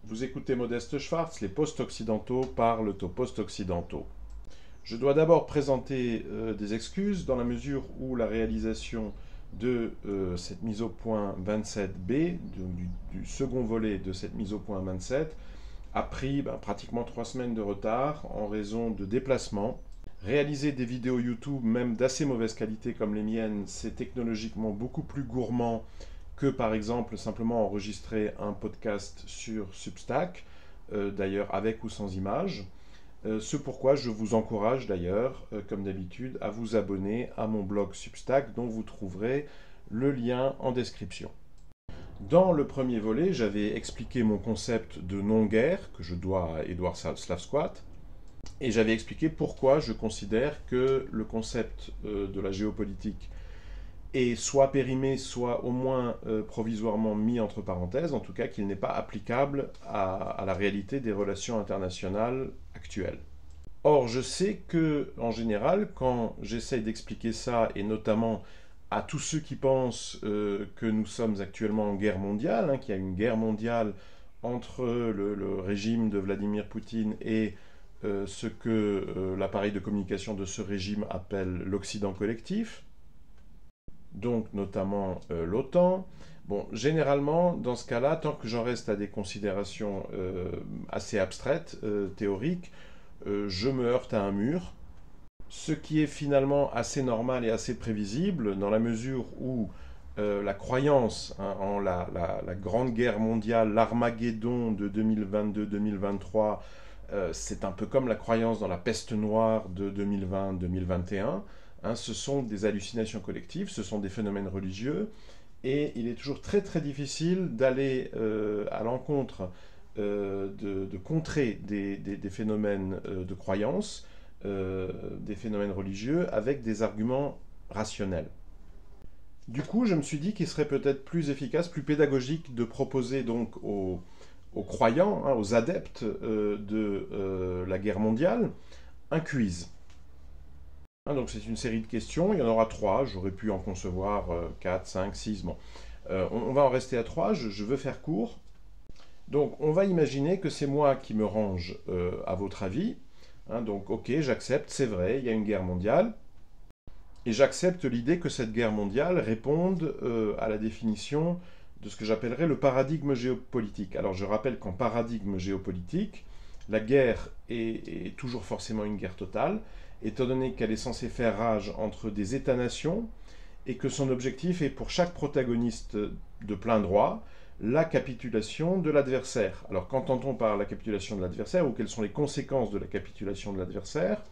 Vous écoutez Modeste Schwartz, les post-occidentaux parlent aux post-occidentaux. Je dois d'abord présenter des excuses dans la mesure où la réalisation de cette mise au point 27B, du second volet de cette mise au point 27, a pris pratiquement 3 semaines de retard en raison de déplacements. Réaliser des vidéos YouTube, même d'assez mauvaise qualité comme les miennes, c'est technologiquement beaucoup plus gourmand que par exemple simplement enregistrer un podcast sur Substack, d'ailleurs avec ou sans image. Ce pourquoi je vous encourage d'ailleurs, comme d'habitude, à vous abonner à mon blog Substack dont vous trouverez le lien en description. Dans le premier volet, j'avais expliqué mon concept de non-guerre, que je dois à Edward Slavsquat, et j'avais expliqué pourquoi je considère que le concept de la géopolitique est soit périmé, soit au moins provisoirement mis entre parenthèses, en tout cas qu'il n'est pas applicable à la réalité des relations internationales actuelles. Or, je sais que, en général, quand j'essaye d'expliquer ça, et notamment à tous ceux qui pensent que nous sommes actuellement en guerre mondiale, qu'il y a une guerre mondiale entre le régime de Vladimir Poutine et ce que l'appareil de communication de ce régime appelle l'Occident collectif, donc notamment l'OTAN. Bon, généralement, dans ce cas-là, tant que j'en reste à des considérations assez abstraites, théoriques, je me heurte à un mur, ce qui est finalement assez normal et assez prévisible, dans la mesure où la croyance en la Grande Guerre mondiale, l'Armageddon de 2022-2023, c'est un peu comme la croyance dans la peste noire de 2020-2021. Ce sont des hallucinations collectives, ce sont des phénomènes religieux, et il est toujours très très difficile d'aller à l'encontre de contrer des phénomènes de croyance, des phénomènes religieux, avec des arguments rationnels. Du coup, je me suis dit qu'il serait peut-être plus efficace, plus pédagogique de proposer donc aux croyants, aux adeptes de la guerre mondiale, un quiz. Donc c'est une série de questions, il y en aura 3, j'aurais pu en concevoir 4, 5, 6, bon. On va en rester à 3, je veux faire court. Donc on va imaginer que c'est moi qui me range à votre avis. Donc ok, j'accepte, c'est vrai, il y a une guerre mondiale. Et j'accepte l'idée que cette guerre mondiale réponde à la définition de ce que j'appellerais le paradigme géopolitique. Alors je rappelle qu'en paradigme géopolitique, la guerre est toujours forcément une guerre totale, étant donné qu'elle est censée faire rage entre des États-nations et que son objectif est pour chaque protagoniste de plein droit la capitulation de l'adversaire. Alors qu'entend-on par la capitulation de l'adversaire ou quelles sont les conséquences de la capitulation de l'adversaire?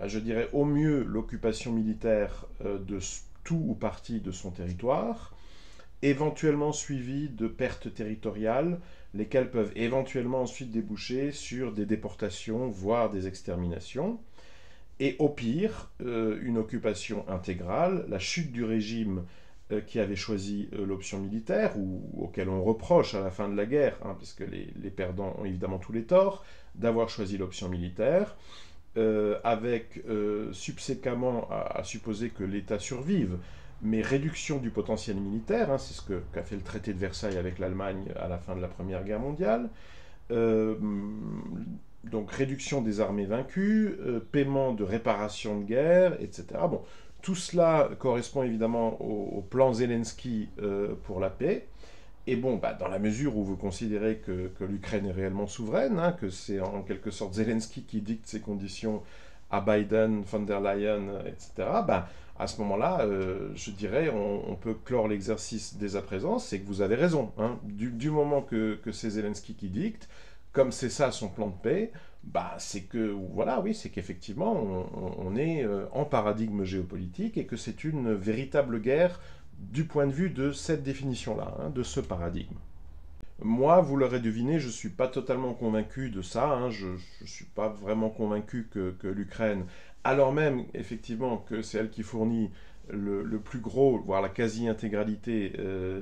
Je dirais au mieux l'occupation militaire de tout ou partie de son territoire, éventuellement suivie de pertes territoriales, lesquelles peuvent éventuellement ensuite déboucher sur des déportations, voire des exterminations. Et au pire, une occupation intégrale, la chute du régime qui avait choisi l'option militaire, ou auquel on reproche à la fin de la guerre, puisque les perdants ont évidemment tous les torts, d'avoir choisi l'option militaire, avec subséquemment à supposer que l'État survive, mais réduction du potentiel militaire, c'est ce qu'a fait le traité de Versailles avec l'Allemagne à la fin de la Première Guerre mondiale, donc réduction des armées vaincues, paiement de réparation de guerre, etc. Bon, tout cela correspond évidemment au plan Zelensky pour la paix. Et bon, dans la mesure où vous considérez que l'Ukraine est réellement souveraine, que c'est en quelque sorte Zelensky qui dicte ses conditions à Biden, von der Leyen, etc., à ce moment-là, je dirais, on peut clore l'exercice dès à présent, c'est que vous avez raison. Du moment que c'est Zelensky qui dicte, comme c'est ça son plan de paix, c'est que, voilà, oui, c'est qu'effectivement, on est en paradigme géopolitique et que c'est une véritable guerre du point de vue de cette définition-là, de ce paradigme. Moi, vous l'aurez deviné, je ne suis pas totalement convaincu de ça, je ne suis pas vraiment convaincu que l'Ukraine, alors même effectivement que c'est elle qui fournit le plus gros, voire la quasi-intégralité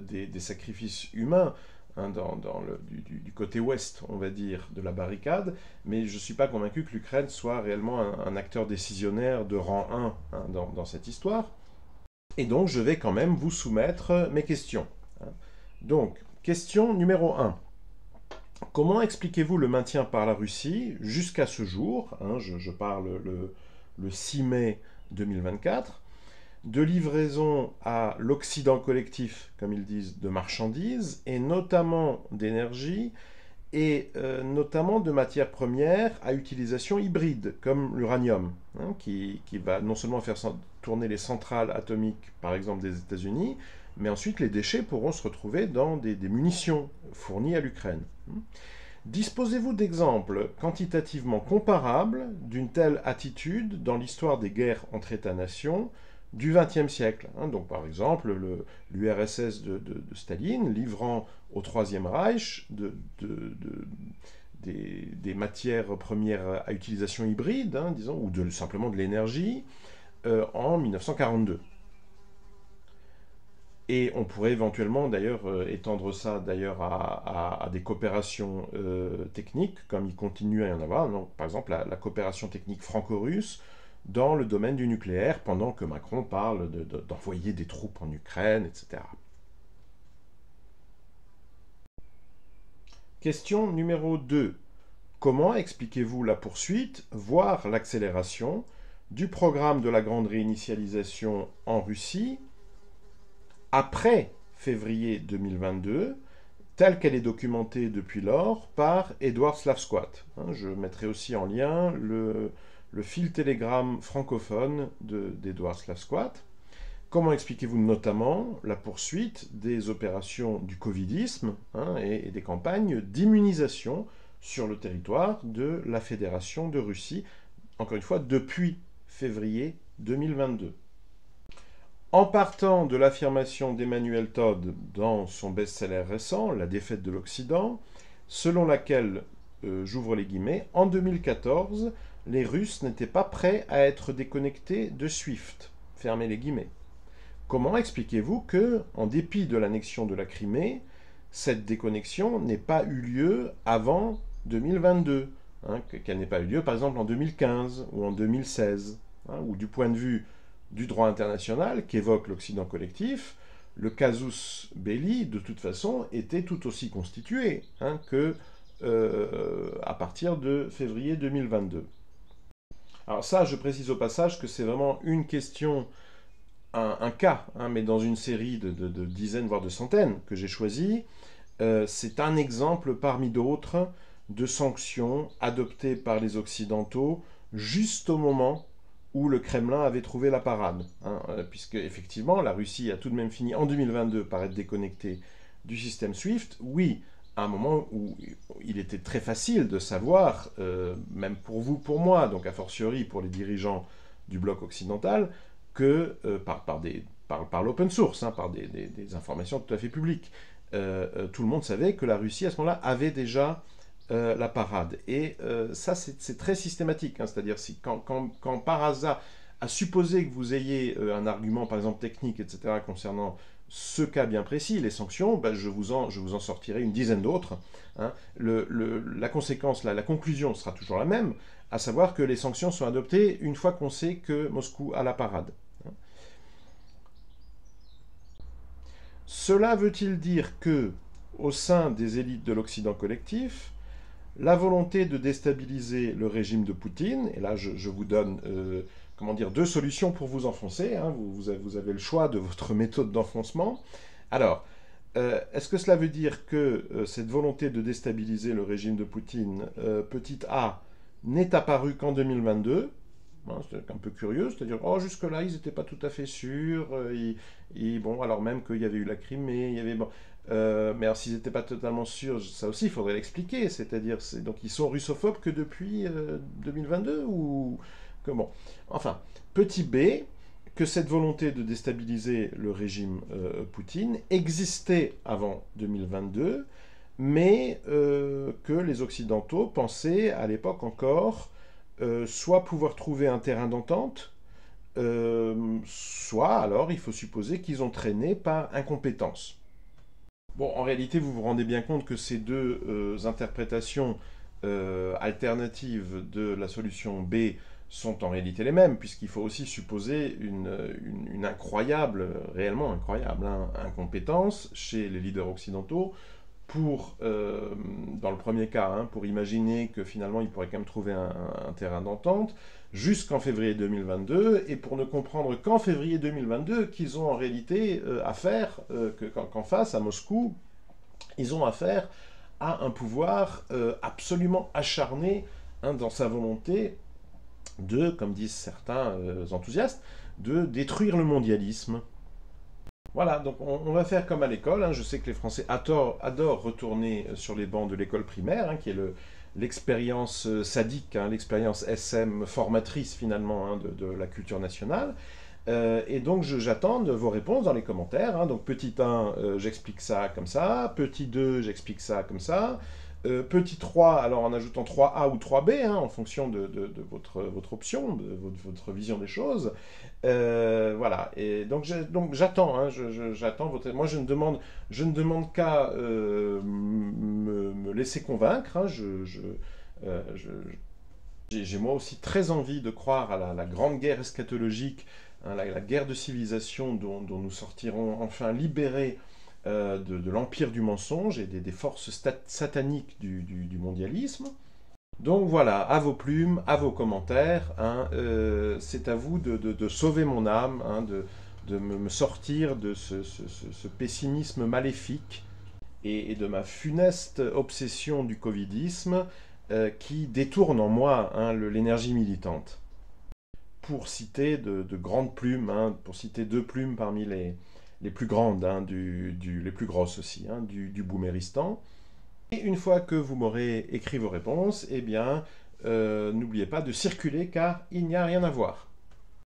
des sacrifices humains, du côté ouest, on va dire, de la barricade, mais je ne suis pas convaincu que l'Ukraine soit réellement un acteur décisionnaire de rang 1 dans cette histoire. Et donc, je vais quand même vous soumettre mes questions. Donc, question numéro 1. Comment expliquez-vous le maintien par la Russie jusqu'à ce jour, hein, je parle le 6 mai 2024, de livraison à l'Occident collectif, comme ils disent, de marchandises, et notamment d'énergie, et notamment de matières premières à utilisation hybride, comme l'uranium, hein, qui va non seulement faire tourner les centrales atomiques, par exemple des États-Unis, mais ensuite les déchets pourront se retrouver dans des munitions fournies à l'Ukraine. Disposez-vous d'exemples quantitativement comparables d'une telle attitude dans l'histoire des guerres entre États-nations du XXe siècle, hein, donc par exemple l'URSS de Staline livrant au Troisième Reich des matières premières à utilisation hybride, hein, disons, ou simplement de l'énergie en 1942. Et on pourrait éventuellement d'ailleurs étendre ça d'ailleurs à des coopérations techniques, comme il continue à y en avoir. Donc, par exemple, la coopération technique franco-russe dans le domaine du nucléaire, pendant que Macron parle d'envoyer des troupes en Ukraine, etc. Question numéro 2. Comment expliquez-vous la poursuite, voire l'accélération, du programme de la grande réinitialisation en Russie après février 2022, telle qu'elle est documentée depuis lors par Edouard Slavsquat. Je mettrai aussi en lien le fil Telegram francophone d'Edouard Slavsquat. Comment expliquez-vous notamment la poursuite des opérations du covidisme et des campagnes d'immunisation sur le territoire de la Fédération de Russie, encore une fois, depuis février 2022. En partant de l'affirmation d'Emmanuel Todd dans son best-seller récent, La défaite de l'Occident, selon laquelle, j'ouvre les guillemets, en 2014, les Russes n'étaient pas prêts à être déconnectés de SWIFT, fermez les guillemets. Comment expliquez-vous que, en dépit de l'annexion de la Crimée, cette déconnexion n'ait pas eu lieu avant 2022, qu'elle n'ait pas eu lieu par exemple en 2015 ou en 2016, ou du point de vue du droit international qu'évoque l'Occident collectif, le casus belli, de toute façon, était tout aussi constitué que à partir de février 2022. Alors ça, je précise au passage que c'est vraiment une question, un cas, mais dans une série de dizaines, voire de centaines que j'ai choisi. C'est un exemple parmi d'autres de sanctions adoptées par les Occidentaux juste au moment où le Kremlin avait trouvé la parade. Puisque, effectivement, la Russie a tout de même fini en 2022 par être déconnectée du système SWIFT. Oui, à un moment où il était très facile de savoir, même pour vous, pour moi, donc a fortiori pour les dirigeants du bloc occidental, que par l'open source, par des informations tout à fait publiques, tout le monde savait que la Russie, à ce moment-là, avait déjà la parade. Et ça, c'est très systématique. C'est-à-dire, quand par hasard, à supposer que vous ayez un argument, par exemple, technique, etc., concernant ce cas bien précis, les sanctions, je vous en sortirai une dizaine d'autres. La conséquence, la conclusion sera toujours la même, à savoir que les sanctions sont adoptées une fois qu'on sait que Moscou a la parade. Cela veut-il dire que, au sein des élites de l'Occident collectif, la volonté de déstabiliser le régime de Poutine, et là je vous donne deux solutions pour vous enfoncer, vous avez le choix de votre méthode d'enfoncement. Alors, est-ce que cela veut dire que cette volonté de déstabiliser le régime de Poutine, petit a, n'est apparue qu'en 2022 ? C'est un peu curieux, c'est-à-dire, jusque-là, ils n'étaient pas tout à fait sûrs, alors même qu'il y avait eu la Crimée, il y avait... mais alors s'ils n'étaient pas totalement sûrs, ça aussi, il faudrait l'expliquer, c'est-à-dire, donc ils sont russophobes que depuis 2022 ou... Comment ? Enfin, petit b, que cette volonté de déstabiliser le régime Poutine existait avant 2022, mais que les Occidentaux pensaient à l'époque encore soit pouvoir trouver un terrain d'entente, soit alors il faut supposer qu'ils ont traîné par incompétence. Bon, en réalité, vous vous rendez bien compte que ces deux interprétations alternatives de la solution B sont en réalité les mêmes, puisqu'il faut aussi supposer une incroyable, réellement incroyable, incompétence chez les leaders occidentaux pour dans le premier cas, hein, pour imaginer que finalement ils pourraient quand même trouver un terrain d'entente, jusqu'en février 2022, et pour ne comprendre qu'en février 2022 qu'ils ont en réalité affaire, qu'en face, à Moscou, ils ont affaire à un pouvoir absolument acharné, hein, dans sa volonté de, comme disent certains enthousiastes, de détruire le mondialisme. Voilà, donc on va faire comme à l'école, hein. Je sais que les Français adorent retourner sur les bancs de l'école primaire, hein, qui est l'expérience sadique, hein, l'expérience SM formatrice finalement, hein, de la culture nationale. Et donc j'attends vos réponses dans les commentaires, hein. Donc petit 1, j'explique ça comme ça, petit 2, j'explique ça comme ça, petit 3, alors en ajoutant 3A ou 3B, hein, en fonction de votre option, de votre vision des choses. Voilà, et donc j'attends, hein, j'attends votre... Moi je ne demande qu'à me laisser convaincre, hein. J'ai moi aussi très envie de croire à la grande guerre eschatologique, hein, la guerre de civilisation dont nous sortirons enfin libérés de l'empire du mensonge et des forces sataniques du mondialisme. Donc voilà, à vos plumes, à vos commentaires, hein, c'est à vous de sauver mon âme, hein, de me sortir de ce pessimisme maléfique et de ma funeste obsession du covidisme qui détourne en moi, hein, l'énergie militante. Pour citer de grandes plumes, hein, pour citer 2 plumes parmi les plus grandes, hein, les plus grosses aussi, hein, du Booméristan. Et une fois que vous m'aurez écrit vos réponses, eh bien, n'oubliez pas de circuler car il n'y a rien à voir.